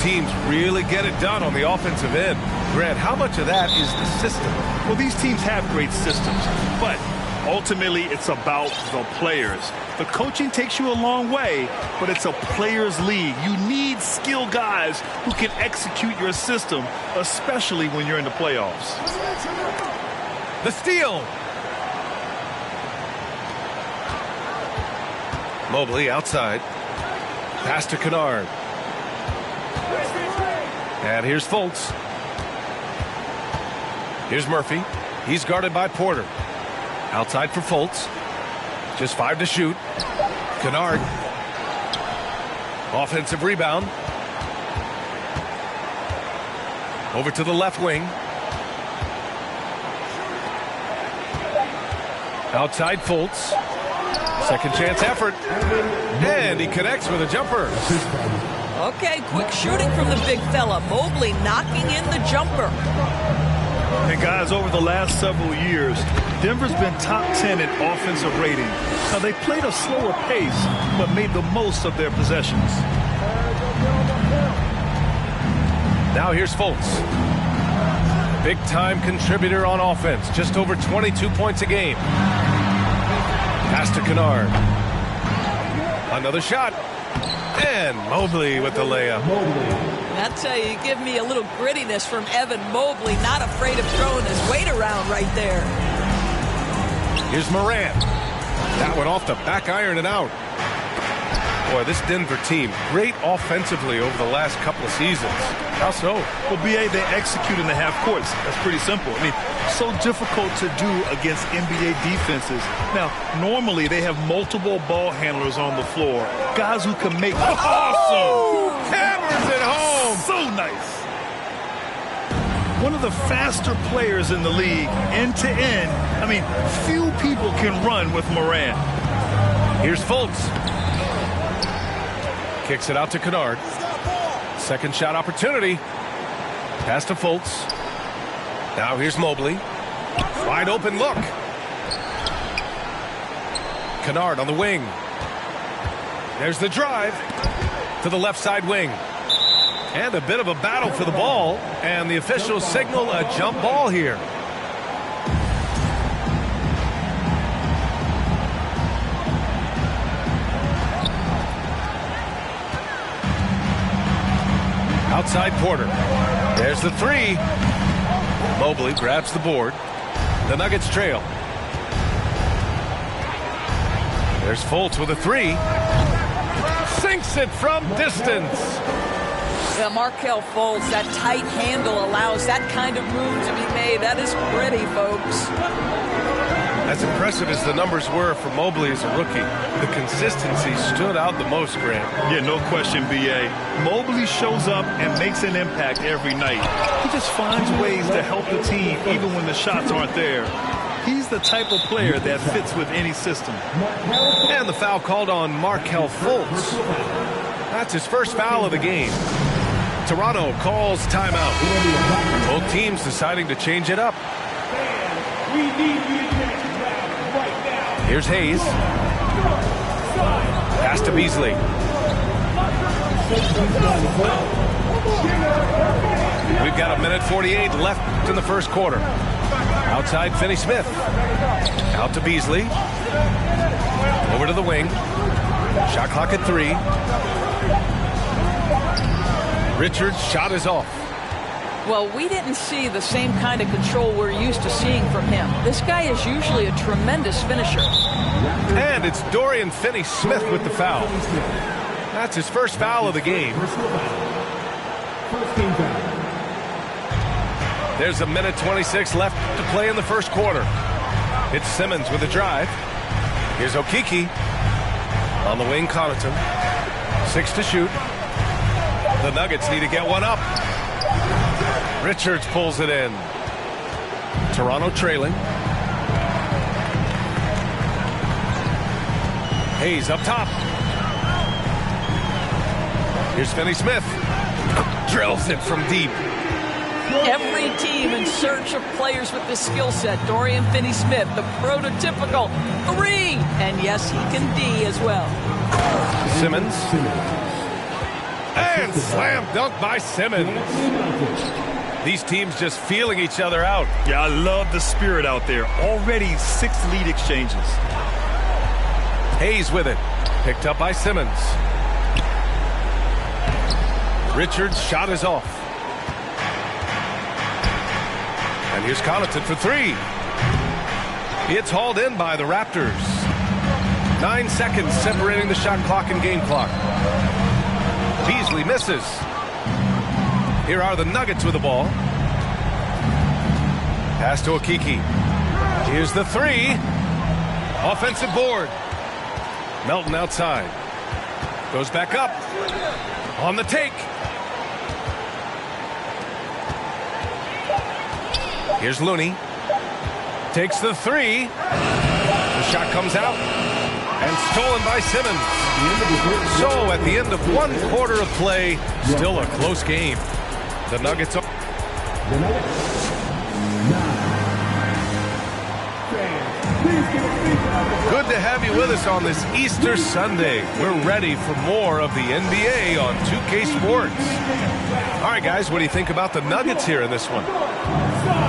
teams really get it done on the offensive end. Grant, how much of that is the system? Well, these teams have great systems, but ultimately it's about the players. The coaching takes you a long way, but it's a players' league. You need skilled guys who can execute your system, especially when you're in the playoffs. The steal. Mobley outside. Pass to Kennard. And here's Fultz. Here's Murphy. He's guarded by Porter. Outside for Fultz. Just 5 to shoot. Kennard. Offensive rebound. Over to the left wing. Outside Fultz. Second chance effort. And he connects with a jumper. Okay, quick shooting from the big fella. Mobley knocking in the jumper. And guys, over the last several years, Denver's been top 10 in offensive rating. Now, they played a slower pace, but made the most of their possessions. Now here's Fultz. Big-time contributor on offense. Just over 22 points a game. Pass to Kennard. Another shot. And Mobley with the layup. I tell you, you give me a little grittiness from Evan Mobley, not afraid of throwing his weight around right there. Here's Morant. That one off the back iron and out. Boy, this Denver team, great offensively over the last couple of seasons. How so? Well, B.A., they execute in the half courts. That's pretty simple. I mean, so difficult to do against NBA defenses. Now, normally they have multiple ball handlers on the floor. Guys who can make awesome. Hammers it home. So nice. One of the faster players in the league, end to end. I mean, few people can run with Morant. Here's Fultz. Kicks it out to Kennard. Second shot opportunity. Pass to Fultz. Now here's Mobley. Wide open look. Kennard on the wing. There's the drive to the left side wing. And a bit of a battle for the ball. And the officials signal a jump ball here. Outside Porter. There's the three. Mobley grabs the board. The Nuggets trail. There's Fultz with a three. Sinks it from distance. Yeah, Markelle Fultz, that tight handle allows that kind of move to be made. That is pretty, folks. As impressive as the numbers were for Mobley as a rookie, the consistency stood out the most, Grant. Yeah, no question, B.A. Mobley shows up and makes an impact every night. He just finds ways to help the team even when the shots aren't there. He's the type of player that fits with any system. And the foul called on Markelle Fultz. That's his first foul of the game. Toronto calls timeout. Both teams deciding to change it up. Here's Hayes. Pass to Beasley. We've got 1:48 left in the first quarter. Outside Finney-Smith. Out to Beasley. Over to the wing. Shot clock at 3. Richards' shot is off. Well, we didn't see the same kind of control we're used to seeing from him. This guy is usually a tremendous finisher. And it's Dorian Finney-Smith with the foul. That's his first foul of the game. There's 1:26 left to play in the first quarter. It's Simmons with a drive. Here's Okeke. On the wing, Connaughton. 6 to shoot. The Nuggets need to get one up. Richards pulls it in. Toronto trailing. Hayes up top. Here's Finney-Smith. Drills it from deep. Every team in search of players with this skill set. Dorian Finney-Smith, the prototypical 3. And yes, he can D as well. Simmons. And slam dunk by Simmons. These teams just feeling each other out. Yeah, I love the spirit out there. Already 6 lead exchanges. Hayes with it. Picked up by Simmons. Richards' shot is off. And here's Connaughton for 3. It's hauled in by the Raptors. 9 seconds separating the shot clock and game clock. Beasley misses. Here are the Nuggets with the ball. Pass to Okiki. Here's the 3. Offensive board. Melton outside. Goes back up. On the take. Here's Looney. Takes the 3. The shot comes out. And stolen by Simmons. So at the end of 1 quarter of play, still a close game. The Nuggets are... Good to have you with us on this Easter Sunday. We're ready for more of the NBA on 2K Sports. All right, guys, what do you think about the Nuggets here in this one?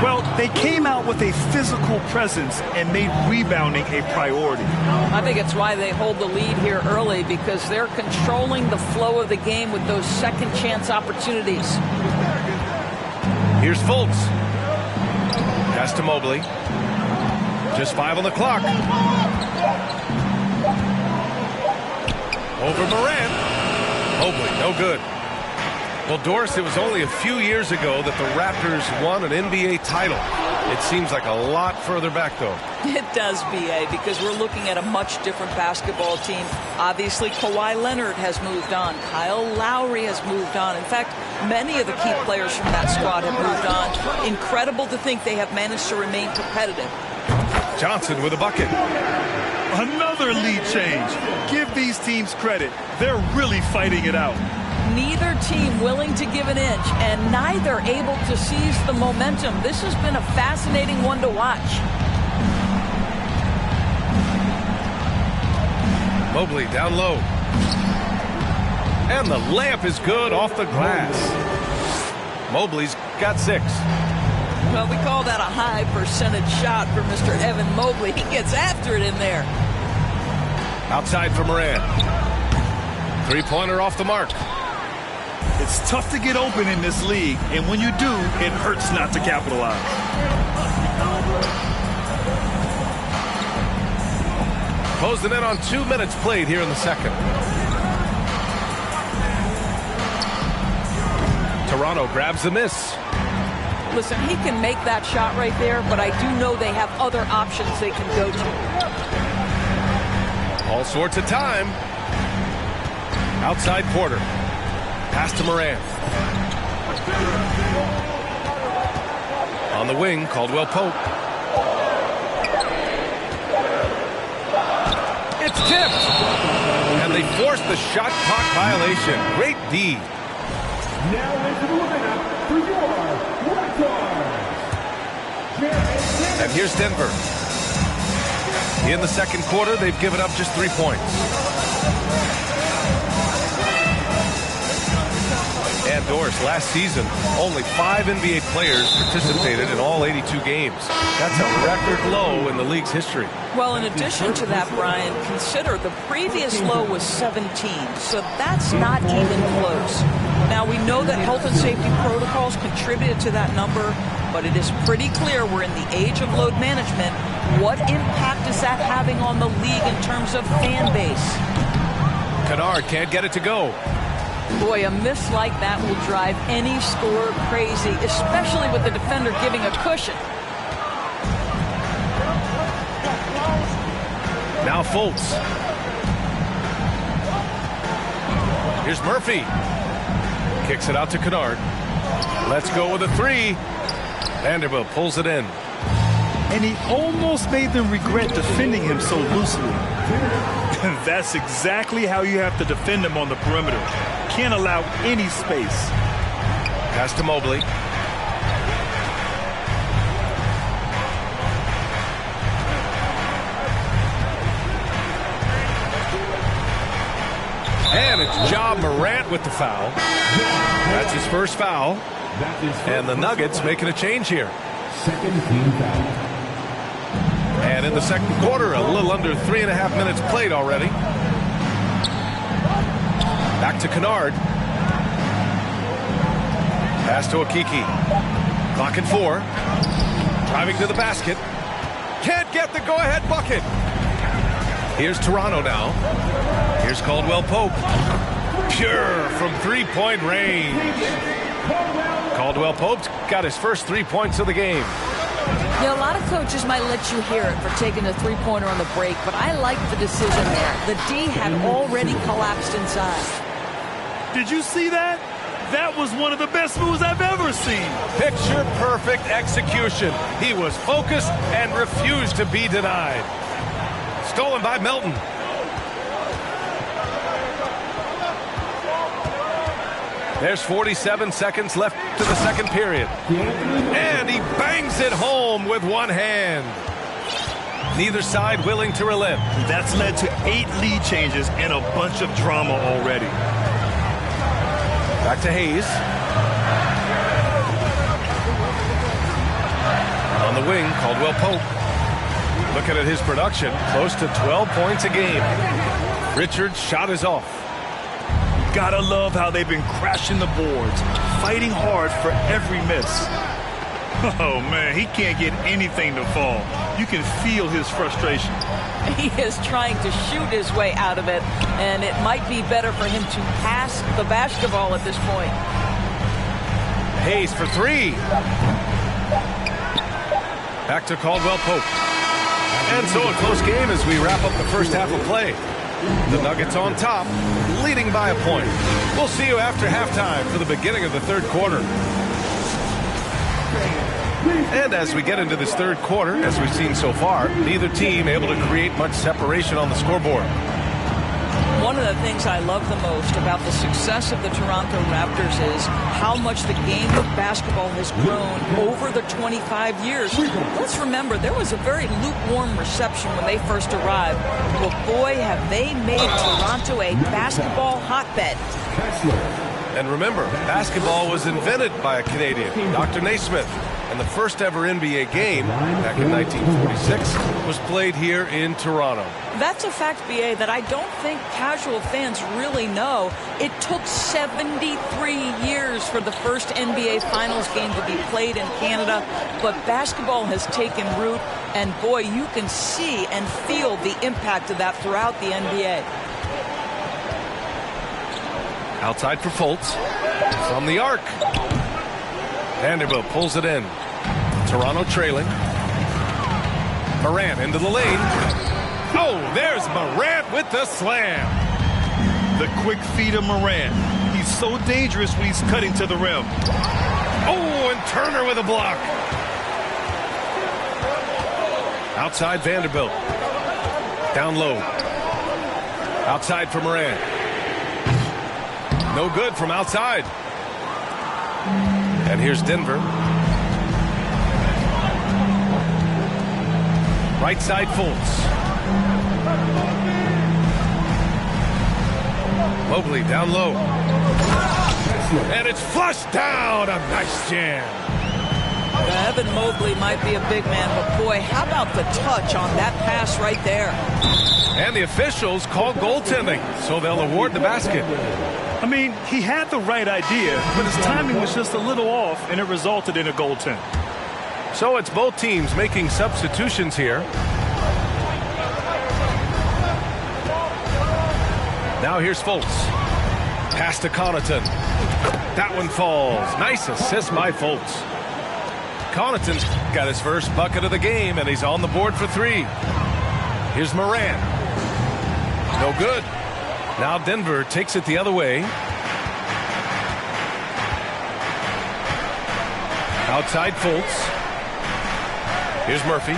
Well, they came out with a physical presence and made rebounding a priority. I think it's why they hold the lead here early, because they're controlling the flow of the game with those second chance opportunities. Here's Fultz. Pass to Mobley. Just 5 on the clock. Over Morant. Mobley, no good. Well, Doris, it was only a few years ago that the Raptors won an NBA title. It seems like a lot further back, though. It does, B.A., because we're looking at a much different basketball team. Obviously, Kawhi Leonard has moved on. Kyle Lowry has moved on. In fact, many of the key players from that squad have moved on. Incredible to think they have managed to remain competitive. Johnson with a bucket. Another lead change. Give these teams credit. They're really fighting it out. Neither team willing to give an inch, and neither able to seize the momentum. This has been a fascinating one to watch. Mobley down low. And the layup is good off the glass. Mobley's got 6. Well, we call that a high percentage shot for Mr. Evan Mobley. He gets after it in there. Outside for Morant. 3-pointer off the mark. It's tough to get open in this league, and when you do, it hurts not to capitalize. Closing in on 2 minutes played here in the second. Toronto grabs the miss. Listen, he can make that shot right there, but I do know they have other options they can go to. All sorts of time. Outside Porter. Pass to Morant. On the wing, Caldwell Pope. It's tipped. And they force the shot clock violation. Great D. Now into the lineup for your record. And here's Denver. In the second quarter, they've given up just 3 points. And Doris, last season, only 5 NBA players participated in all 82 games. That's a record low in the league's history. Well, in addition to that, Brian, consider the previous low was 17, so that's not even close. Now, we know that health and safety protocols contributed to that number, but it is pretty clear we're in the age of load management. What impact is that having on the league in terms of fan base? Kennard can't get it to go. Boy, a miss like that will drive any scorer crazy, especially with the defender giving a cushion. Now Fultz. Here's Murphy. Kicks it out to Kennard. Let's go with a 3. Vanderbilt pulls it in. And he almost made them regret defending him so loosely. That's exactly how you have to defend him on the perimeter. Can't allow any space. Pass to Mobley. And it's Ja Morant with the foul. That's his first foul. And the Nuggets making a change here. Second team foul. And in the second quarter, a little under 3.5 minutes played already. Back to Kennard. Pass to Okiki. Clock at 4. Driving to the basket. Can't get the go-ahead bucket. Here's Toronto now. Here's Caldwell Pope. Pure from three-point range. Caldwell Pope's got his first 3 points of the game. You know, a lot of coaches might let you hear it for taking a three-pointer on the break, but I like the decision there. The D had already collapsed inside. Did you see that? That was one of the best moves I've ever seen. Picture-perfect execution. He was focused and refused to be denied. Stolen by Melton. There's 47 seconds left to the second period. And he bangs it home with one hand. Neither side willing to relent. That's led to 8 lead changes and a bunch of drama already. Back to Hayes. On the wing, Caldwell Pope. Looking at his production, close to 12 points a game. Richard's shot is off. Gotta love how they've been crashing the boards, fighting hard for every miss. Oh, man, he can't get anything to fall. You can feel his frustration. He is trying to shoot his way out of it, and it might be better for him to pass the basketball at this point. Hayes for 3. Back to Caldwell Pope. And so a close game as we wrap up the first half of play. The Nuggets on top, leading by a point. We'll see you after halftime for the beginning of the third quarter. And as we get into this third quarter, as we've seen so far, neither team able to create much separation on the scoreboard. One of the things I love the most about the success of the Toronto Raptors is how much the game of basketball has grown over the 25 years. Let's remember, there was a very lukewarm reception when they first arrived. But boy, have they made Toronto a basketball hotbed. And remember, basketball was invented by a Canadian, Dr. Naismith. And the first ever NBA game, back in 1946, was played here in Toronto. That's a fact, B.A., that I don't think casual fans really know. It took 73 years for the first NBA Finals game to be played in Canada, but basketball has taken root, and boy, you can see and feel the impact of that throughout the NBA. Outside for Fultz. From the arc. Vanderbilt pulls it in. Toronto trailing. Morant into the lane. Oh, there's Morant with the slam. The quick feed of Morant. He's so dangerous when he's cutting to the rim. Oh, and Turner with a block. Outside Vanderbilt. Down low. Outside for Morant. No good from outside. And here's Denver. Right side Fultz. Mobley down low. And it's flushed down. A nice jam. Evan Mobley might be a big man, but boy, how about the touch on that pass right there? And the officials call goaltending, so they'll award the basket. I mean, he had the right idea, but his timing was just a little off, and it resulted in a goaltend. So it's both teams making substitutions here. Now here's Fultz. Pass to Connaughton. That one falls. Nice assist by Fultz. Connaughton's got his first bucket of the game, and he's on the board for 3. Here's Morant. No good. Now Denver takes it the other way. Outside Fultz. Here's Murphy.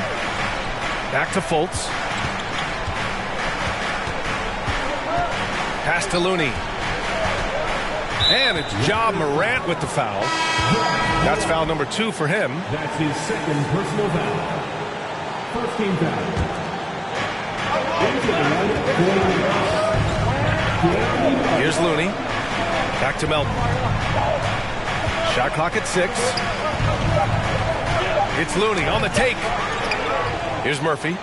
Back to Fultz. Pass to Looney. And it's Ja Morant with the foul. That's foul number 2 for him. That's his second personal foul. First team foul. Into the line, Here's Looney. Back to Melton. Shot clock at 6. It's Looney on the take. Here's Murphy.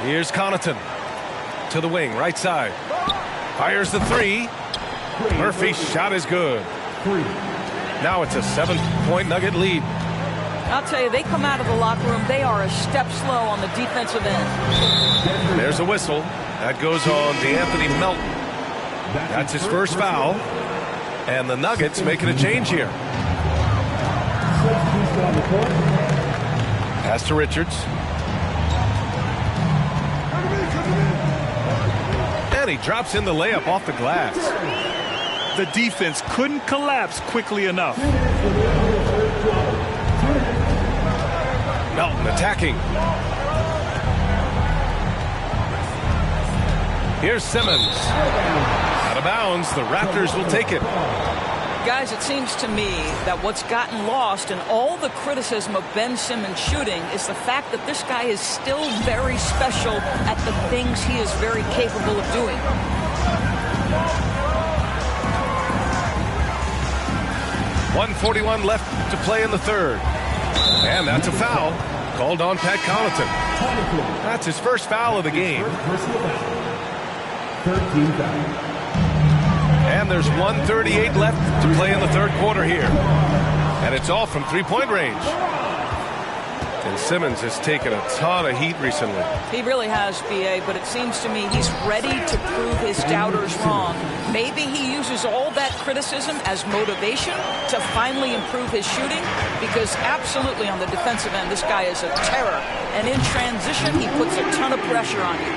Here's Connaughton. To the wing, right side. Fires the 3. Murphy's shot is good. Now it's a 7-point Nugget lead. I'll tell you, they come out of the locker room, they are a step slow on the defensive end. There's a whistle. That goes on DeAnthony Melton. That's his first foul. And the Nuggets making a change here. Pass to Richards. And he drops in the layup off the glass. The defense couldn't collapse quickly enough. Melton attacking. Here's Simmons. Out of bounds. The Raptors will take it. Guys, it seems to me that what's gotten lost in all the criticism of Ben Simmons shooting is the fact that this guy is still very special at the things he is very capable of doing. .141 left to play in the third. And that's a foul called on Pat Connaughton. That's his first foul of the game. 13 fouls. And there's 1:38 left to play in the third quarter here. And it's all from three-point range. And Simmons has taken a ton of heat recently. He really has, B.A., but it seems to me he's ready to prove his doubters wrong. Maybe he uses all that criticism as motivation to finally improve his shooting, because absolutely on the defensive end, this guy is a terror. And in transition, he puts a ton of pressure on you.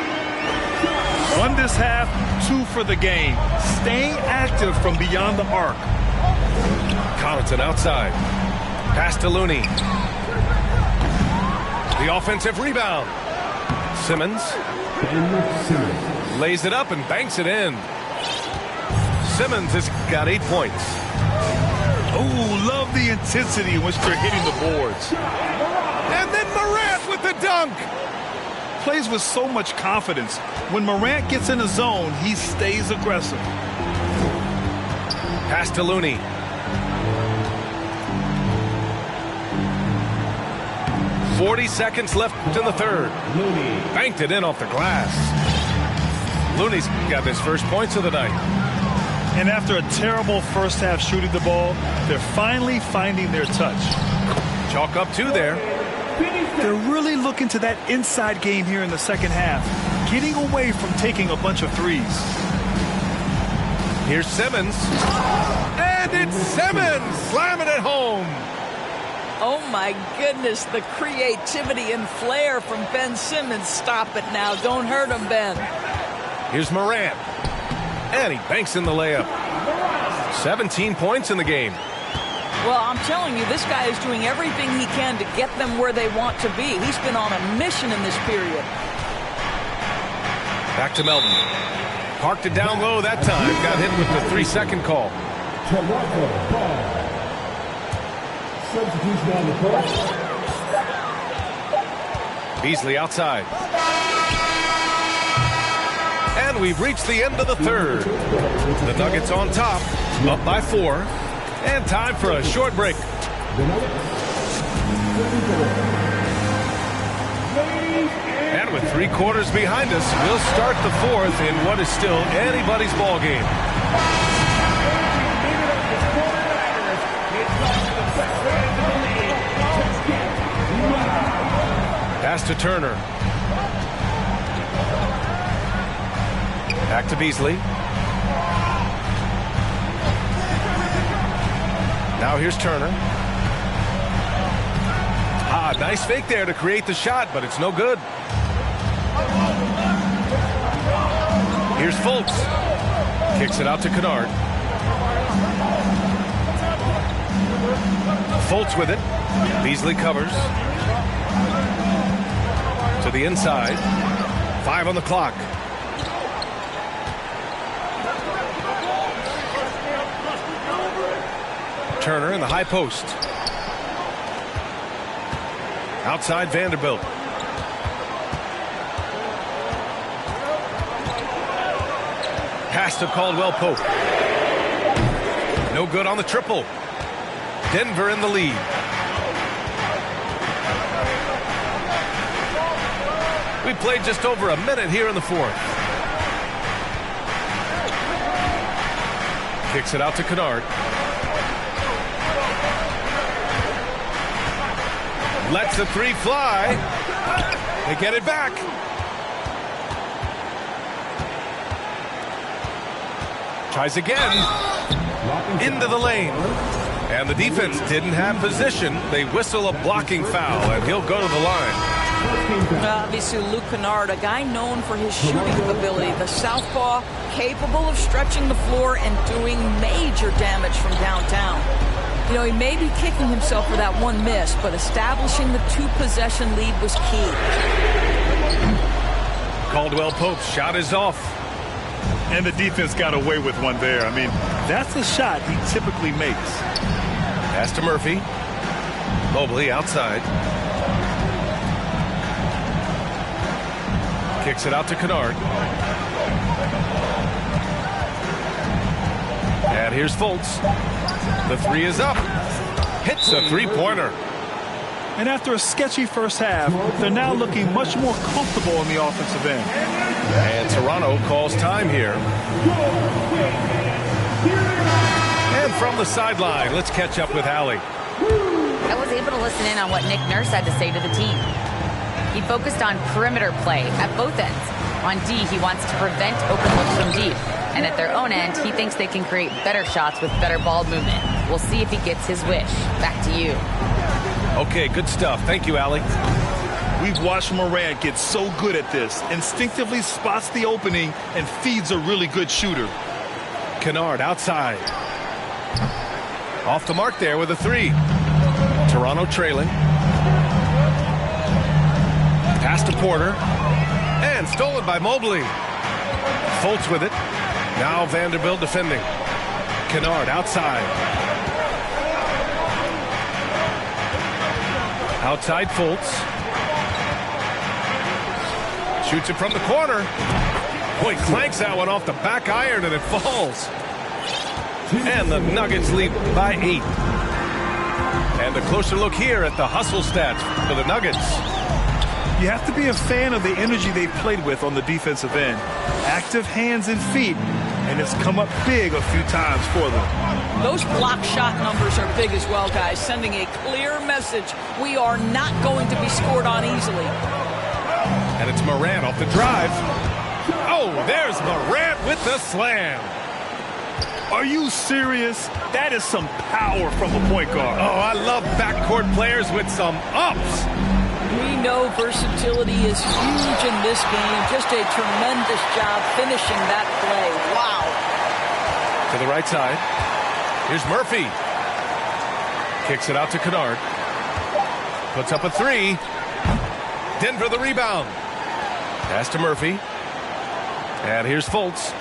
Won this half, 2 for the game. Staying active from beyond the arc. Connaughton outside. Pass to Looney. The offensive rebound. Simmons lays it up and banks it in. Simmons has got 8 points. Oh, love the intensity in which they're hitting the boards. And then Morant with the dunk. Plays with so much confidence. When Morant gets in the zone, he stays aggressive. Pass to Looney. .40 seconds left in the third. Banked it in off the glass. Looney's got his first points of the night. And after a terrible first half shooting the ball, they're finally finding their touch. Chalk up 2 there. They're really looking to that inside game here in the second half, getting away from taking a bunch of threes. Here's Simmons. And it's Simmons slamming it home. Oh, my goodness, the creativity and flair from Ben Simmons. Stop it now. Don't hurt him, Ben. Here's Morant. And he banks in the layup. 17 points in the game. Well, I'm telling you, this guy is doing everything he can to get them where they want to be. He's been on a mission in this period. Back to Melton. Parked it down low that time. Got hit with the 3-second call. Toronto ball. Substitution on the court. Beasley outside. And we've reached the end of the third. The Nuggets on top, up by 4. And time for a short break. And with 3 quarters behind us, we'll start the fourth in what is still anybody's ball game. Pass to Turner. Back to Beasley. Now here's Turner. Nice fake there to create the shot, but it's no good. Here's Fultz. Kicks it out to Kennard. Fultz with it. Beasley covers. To the inside. 5 on the clock. Turner in the high post. Outside Vanderbilt. pass to Caldwell Pope. No good on the triple. Denver in the lead. We played just over a minute here in the fourth. Kicks it out to Kennard. Lets the three fly. They get it back. Tries again. Into the lane. And the defense didn't have position. They whistle a blocking foul, and he'll go to the line. Obviously, Luke Kennard, a guy known for his shooting ability. The southpaw, capable of stretching the floor and doing major damage from downtown. You know, he may be kicking himself for that one miss, but establishing the two-possession lead was key. Caldwell Pope's shot is off. And the defense got away with one there. I mean, that's a shot he typically makes. Pass to Murphy. Mobley outside. Kicks it out to Kennard. And here's Fultz. The three is up. Hits a three-pointer. And after a sketchy first half, they're now looking much more comfortable on the offensive end. And Toronto calls time here. And from the sideline, let's catch up with Allie. I was able to listen in on what Nick Nurse had to say to the team. He focused on perimeter play at both ends. On D, he wants to prevent open looks from deep. And at their own end, he thinks they can create better shots with better ball movement. We'll see if he gets his wish. Back to you. Okay, good stuff. Thank you, Allie. We've watched Morant get so good at this. Instinctively spots the opening and feeds a really good shooter. Kennard outside. Off the mark there with a three. Toronto trailing. Pass to Porter. And stolen by Mobley. Fultz with it. Now Vanderbilt defending. Kennard outside. Outside Fultz. Shoots it from the corner. Boy, clanks that one off the back iron and it falls. And the Nuggets lead by 8. And a closer look here at the hustle stats for the Nuggets. You have to be a fan of the energy they've played with on the defensive end. Active hands and feet, and it's come up big a few times for them. Those block shot numbers are big as well, guys, sending a clear message. We are not going to be scored on easily. And it's Morant off the drive. Oh, there's Morant with the slam. Are you serious? That is some power from a point guard. Oh, I love backcourt players with some ups. We know versatility is huge in this game. Just a tremendous job finishing that play. Wow. To the right side. Here's Murphy. Kicks it out to Kennard. Puts up a three. Denver the rebound. Pass to Murphy. And here's Fultz.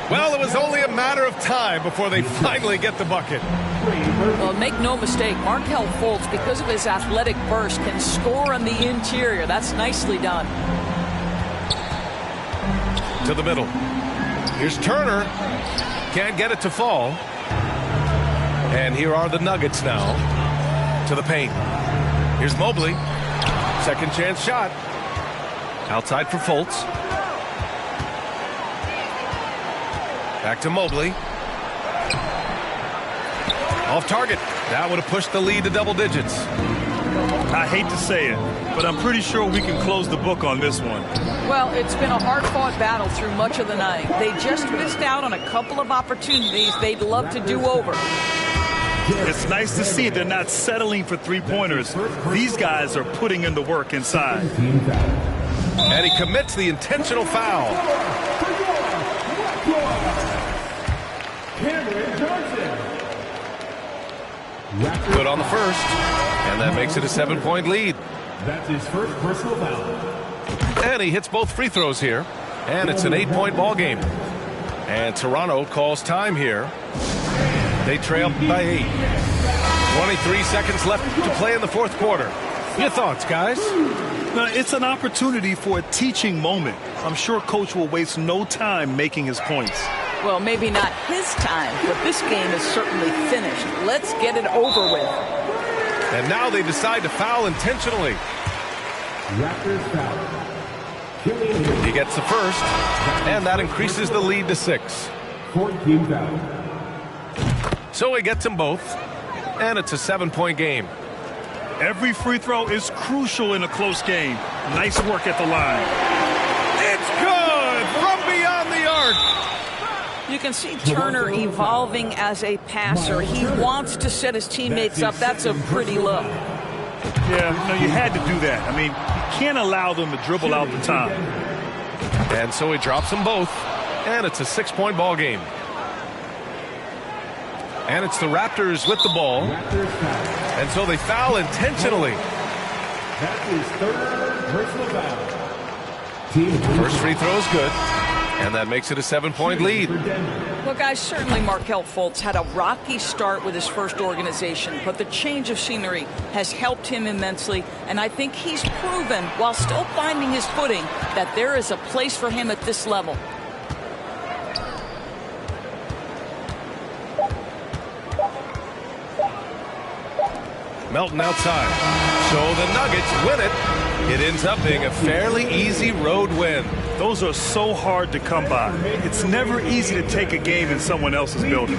Well, it was only a matter of time before they finally get the bucket. Well, make no mistake, Markelle Fultz, because of his athletic burst, can score on the interior. That's nicely done. To the middle. Here's Turner. Can't get it to fall. And here are the Nuggets now. To the paint. Here's Mobley. Second chance shot. Outside for Fultz. Back to Mobley. Off target. That would have pushed the lead to double digits. I hate to say it, but I'm pretty sure we can close the book on this one. Well, it's been a hard-fought battle through much of the night. They just missed out on a couple of opportunities they'd love to do over. It's nice to see they're not settling for three-pointers. These guys are putting in the work inside. And he commits the intentional foul. Good on the first, and that makes it a 7-point lead. That's his first personal foul. And he hits both free throws here, and it's an 8-point ball game. And Toronto calls time here. They trail by 8. 23 seconds left to play in the fourth quarter. Your thoughts, guys? Now, it's an opportunity for a teaching moment. I'm sure Coach will waste no time making his points. Well, maybe not his time, but this game is certainly finished. Let's get it over with. And now they decide to foul intentionally. Raptors foul. He gets the first, and that increases the lead to 6. 14 foul. So he gets them both, and it's a 7-point game. Every free throw is crucial in a close game. Nice work at the line. It's good from beyond the arc. You can see Turner evolving as a passer. He wants to set his teammates up. That's a pretty look. Yeah, no, you had to do that. I mean, you can't allow them to dribble out the time. And so he drops them both, and it's a 6-point ball game. And it's the Raptors with the ball. And so they foul intentionally. That is third personal foul. First free throw is good, and that makes it a 7-point lead. Well, guys, certainly Markelle Fultz had a rocky start with his first organization, but the change of scenery has helped him immensely, and I think he's proven, while still finding his footing, that there is a place for him at this level. Melton outside. So the Nuggets win it. It ends up being a fairly easy road win. Those are so hard to come by. It's never easy to take a game in someone else's building.